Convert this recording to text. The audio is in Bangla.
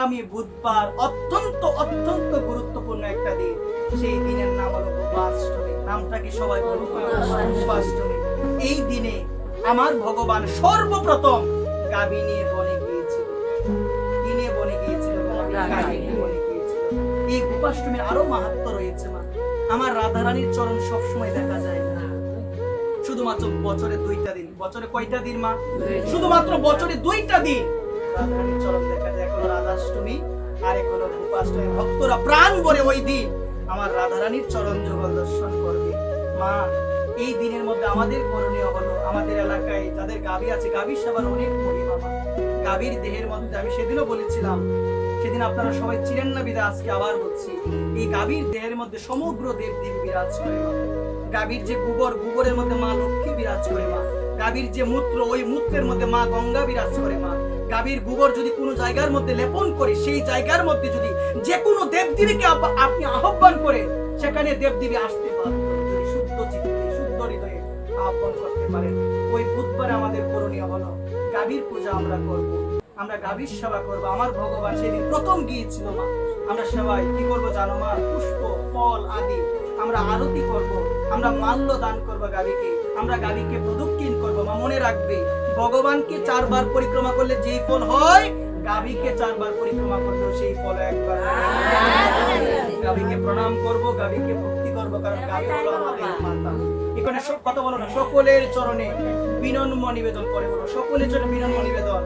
আমি বুধবার অত্যন্ত অত্যন্ত গুরুত্বপূর্ণ একটা দিন। সেই দিনের নাম হলো গোপাষ্টমী। নামটা কি সবাই বলুন? গোপাষ্টমী। এই দিনে আমার ভগবান সর্বপ্রথম গাভী নিয়ে বনে গিয়েছিল। কি নিয়ে বনে গিয়েছিল? গাভী নিয়ে বনে গিয়েছিল। এই গোপাষ্টমীর আরো মাহাত্ম্য রয়েছে মা। আমার রাধারানীর চরণ সবসময় দেখা যায় না, শুধুমাত্র বছরে 2টা দিন। বছরে কয়টা দিন মা? শুধুমাত্র বছরে 2টা দিন রাধারানীর চরণ দেখা যায়। এক হলো রাধাষ্টমী আর এক হলো গোপাষ্টমী। ভক্তরা প্রাণ ভরে ওই দিন আমার রাধারানীর চরণ যুগল দর্শন করবে। মা, এই দিনের মধ্যে আমাদের করণীয় হলো, আমাদের এলাকায় যাদের গাভী আছে, গাভীর সেবার অনেক মহিমা মা। গাভীর দেহের মধ্যে আমি সেদিনও বলেছিলাম, সেদিন আপনারা সবাই ছিলেন না বিদা আজকে আবার বলছি, এই গাভীর দেহের মধ্যে সমগ্র দেব দেবী বিরাজ করে মা। গাভীর যে গোবর, গোবরের মধ্যে মা লক্ষ্মী বিরাজ করে মা। গাভীর যে মূত্র, ওই মূত্রের মধ্যে মা গঙ্গা বিরাজ করে মা। গাভীর গোবর যদি কোনো জায়গার মধ্যে লেপন করে, সেই জায়গার মধ্যে যদি যে কোনো দেবদেবীকে আপনি আহ্বান করে, সেখানে দেবদেবী আসতে বাধ্য, যদি শুদ্ধ চিত্তে শুদ্ধ হৃদয়ে আহ্বান করতে পারেন। ওই বুধবারে আমাদের করণীয় হলো গাভীর পূজা আমরা করব, আমরা গাভীর সেবা করব। আমার ভগবান সেদিন প্রথম গিয়েছিল মা। আমরা সেবায় কি করব জানো মা? পুষ্প, ফল আদি আমরা আরতি করব, আমরা মাল্য দান করব গাভীকে, আমরা গাভীকে প্রদক্ষিণ করব। মা মনে রাখবে, ভগবানকে 4 বার পরিক্রমা করলে যেই ফল হয়, গাভীকে 4 বার পরিক্রমা করলেও সেই ফল একবার। গাভীকে প্রণাম করব, গাভীকে ভক্তি করব, কারণ গাভী হলো আমাদের মাতা। এখানে সব কথা বলো না, সকলের চরণে বিনম্র নিবেদন করে বলো, সকলের চরণে বিনম্র নিবেদন।